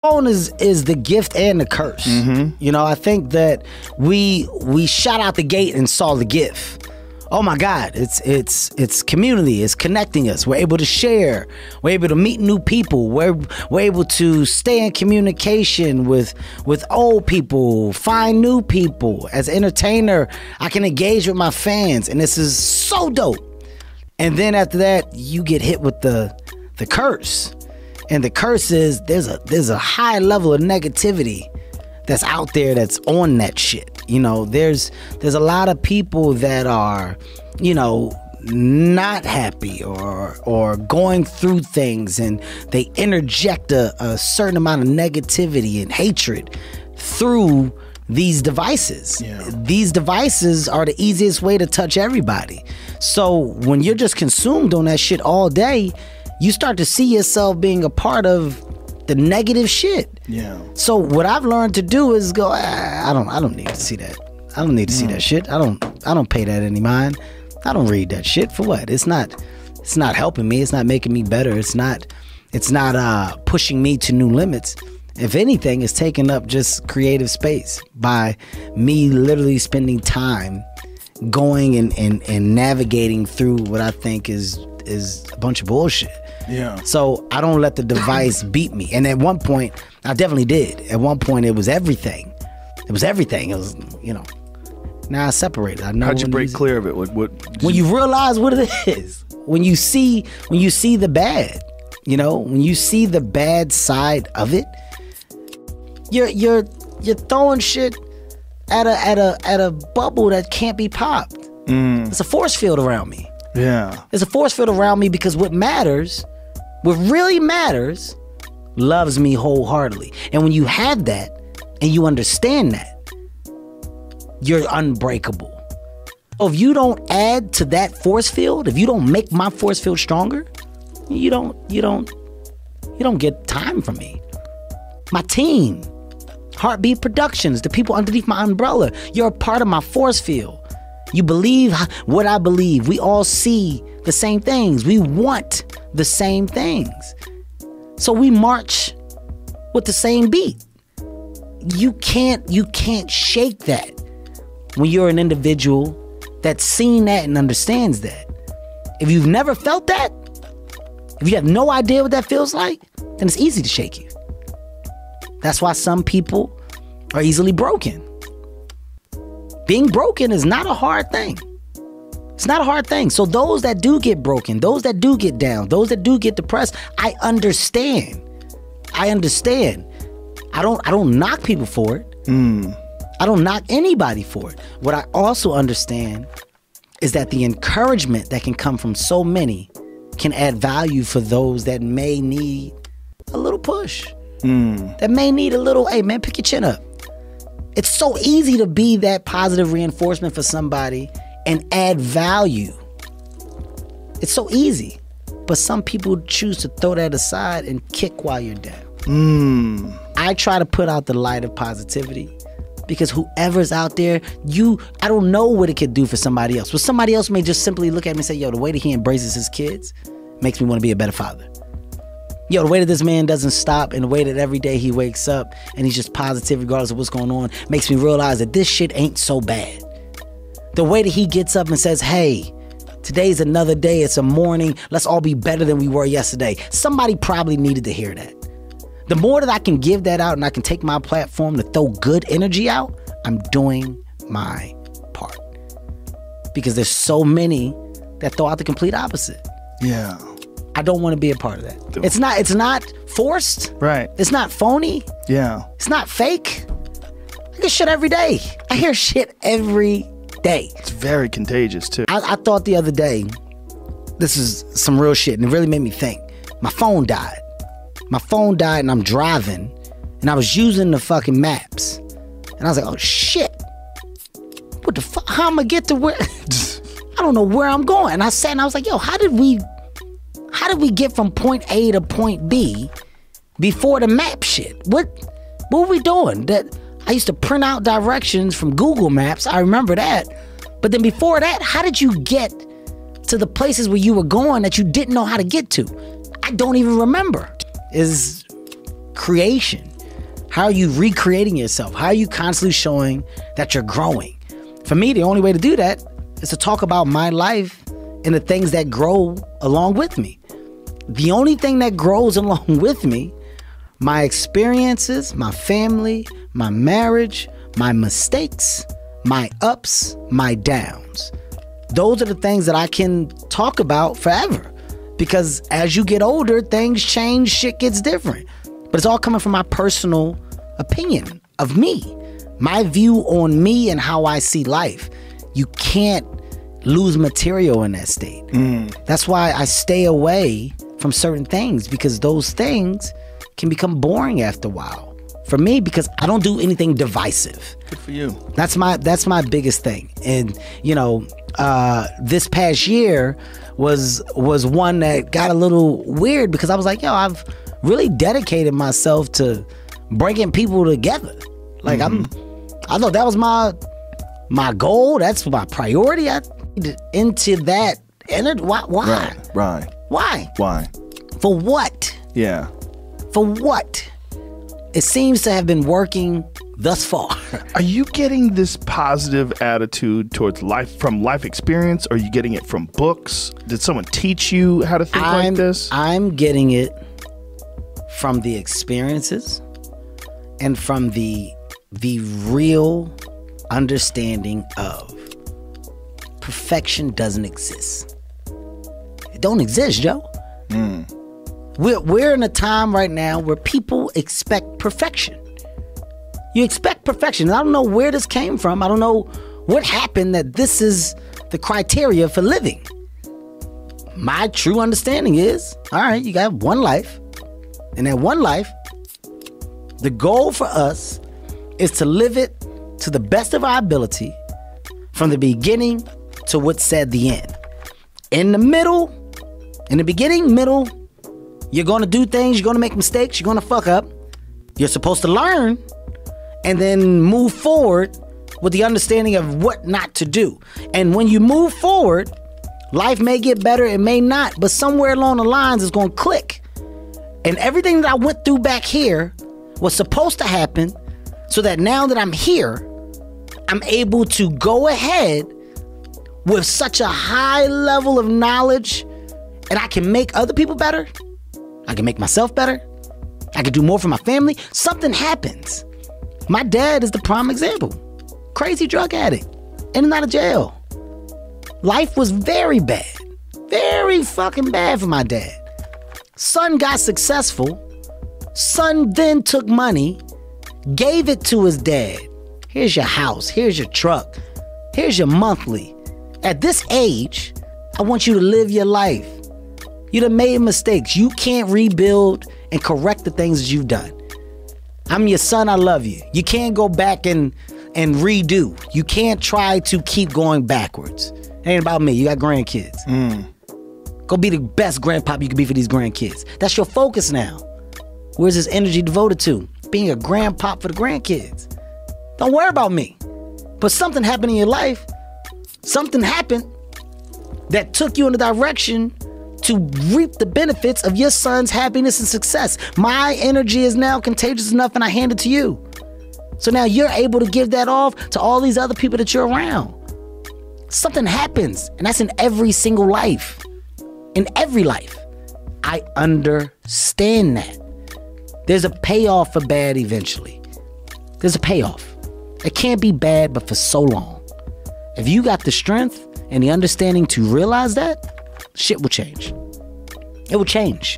Phone is the gift and the curse. You know, I think that we shot out the gate and saw the gift. Oh my God, it's community, it's connecting us. We're able to share, we're able to meet new people, we're able to stay in communication with old people, find new people. As an entertainer, I can engage with my fans, and this is so dope. And then after that, you get hit with the curse. And the curse is there's a high level of negativity that's out there that's on that shit. You know, there's a lot of people that are, you know, not happy or going through things, and they interject a certain amount of negativity and hatred through these devices. These devices are the easiest way to touch everybody. So when you're just consumed on that shit all day, you start to see yourself being a part of the negative shit. So what I've learned to do is go, I don't need to see that. I don't need to see that shit. I don't pay that any mind. I don't read that shit for what? It's not helping me. It's not making me better. It's not pushing me to new limits. If anything, it's taking up just creative space by me literally spending time going and navigating through what I think is a bunch of bullshit. So I don't let the device beat me. And at one point, I definitely did. At one point, it was everything. It was, you know. Now I separate it. I know. How'd you break clear of it? When you realize what it is. When you see the bad. You know, when you see the bad side of it, you're throwing shit at a bubble that can't be popped. It's a force field around me. There's a force field around me because what really matters, loves me wholeheartedly. And when you have that and you understand that, you're unbreakable. If you don't add to that force field, if you don't make my force field stronger, you don't get time from me. My team, Heartbeat Productions, the people underneath my umbrella, you're a part of my force field. You believe what I believe. We all see the same things. We want the same things. So we march with the same beat. You can't shake that when you're an individual that's seen that and understands that. If you've never felt that, if you have no idea what that feels like, then it's easy to shake you. That's why some people are easily broken. Being broken is not a hard thing. It's not a hard thing. So those that do get broken, those that do get down, those that do get depressed, I understand. I don't knock people for it. I don't knock anybody for it. What I also understand is that the encouragement that can come from so many can add value for those that may need a little push. That may need a little, hey man, pick your chin up. It's so easy to be that positive reinforcement for somebody and add value. It's so easy. But some people choose to throw that aside and kick while you're down. I try to put out the light of positivity because whoever's out there, I don't know what it could do for somebody else. But somebody else may just simply look at me and say, yo, the way that he embraces his kids makes me want to be a better father. Yo, the way that this man doesn't stop and the way that every day he wakes up and he's just positive regardless of what's going on makes me realize that this shit ain't so bad. The way that he gets up and says, hey, today's another day, it's a morning, let's all be better than we were yesterday. Somebody probably needed to hear that. The more that I can give that out and I can take my platform to throw good energy out, I'm doing my part. Because there's so many that throw out the complete opposite. Yeah. I don't want to be a part of that. It's not forced. Right. It's not phony. Yeah. It's not fake. I get shit every day. I hear shit every day. It's very contagious too. I thought the other day, this is some real shit, and it really made me think. My phone died. And I'm driving, and I was using the fucking maps. And I was like, oh shit. What the fuck? How am I gonna get to where? I don't know where I'm going. And I sat and I was like, yo, how did we get from point A to point B before the map shit? What were we doing? That I used to print out directions from Google Maps. I remember that. But then before that, how did you get to the places where you were going that you didn't know how to get to? I don't even remember. Is creation? How are you recreating yourself? How are you constantly showing that you're growing? For me, the only way to do that is to talk about my life and the things that grow along with me. The only thing that grows along with me, my experiences, my family, my marriage, my mistakes, my ups, my downs. Those are the things that I can talk about forever. Because as you get older, things change, shit gets different. But it's all coming from my personal opinion of me, my view on me and how I see life. You can't lose material in that state. That's why I stay away from certain things, because those things can become boring after a while. For me, because I don't do anything divisive. Good for you. That's my biggest thing. And you know, this past year was one that got a little weird, because I was like, yo, I've really dedicated myself to bringing people together. Like I thought that was my goal. That's my priority. I into that. And why? Right. Why? For what? Yeah. For what? It seems to have been working thus far. Are you getting this positive attitude towards life from life experience? Or are you getting it from books? Did someone teach you how to think like this? I'm getting it from the experiences and from the real understanding of perfection doesn't exist. It don't exist, Joe. We're in a time right now where people expect perfection. You expect perfection. And I don't know where this came from. I don't know what happened that this is the criteria for living. My true understanding is, all right, you got one life. And that one life, the goal for us is to live it to the best of our ability from the beginning to what's said the end. In the middle, in the beginning, middle, you're going to do things, you're going to make mistakes, you're going to fuck up. You're supposed to learn and then move forward with the understanding of what not to do. And when you move forward, life may get better, it may not, but somewhere along the lines it's going to click. And everything that I went through back here was supposed to happen so that now that I'm here, I'm able to go ahead with such a high level of knowledge, and I can make other people better. I can make myself better. I can do more for my family. Something happens. My dad is the prime example. Crazy drug addict, in and out of jail. Life was very bad. Very fucking bad for my dad. Son got successful. Son then took money, gave it to his dad. Here's your house. Here's your truck. Here's your monthly. At this age, I want you to live your life. You done made mistakes. You can't rebuild and correct the things that you've done. I'm your son. I love you. You can't go back and redo. You can't try to keep going backwards. It ain't about me. You got grandkids. Go be the best grandpop you can be for these grandkids. That's your focus now. Where's this energy devoted to? Being a grandpop for the grandkids. Don't worry about me. But something happened in your life. Something happened that took you in the direction to reap the benefits of your son's happiness and success. My energy is now contagious enough, and I hand it to you. So now you're able to give that off to all these other people that you're around. Something happens, and that's in every single life. In every life. I understand that. There's a payoff for bad eventually. There's a payoff. It can't be bad, but for so long. If you got the strength and the understanding to realize that, shit will change. It will change.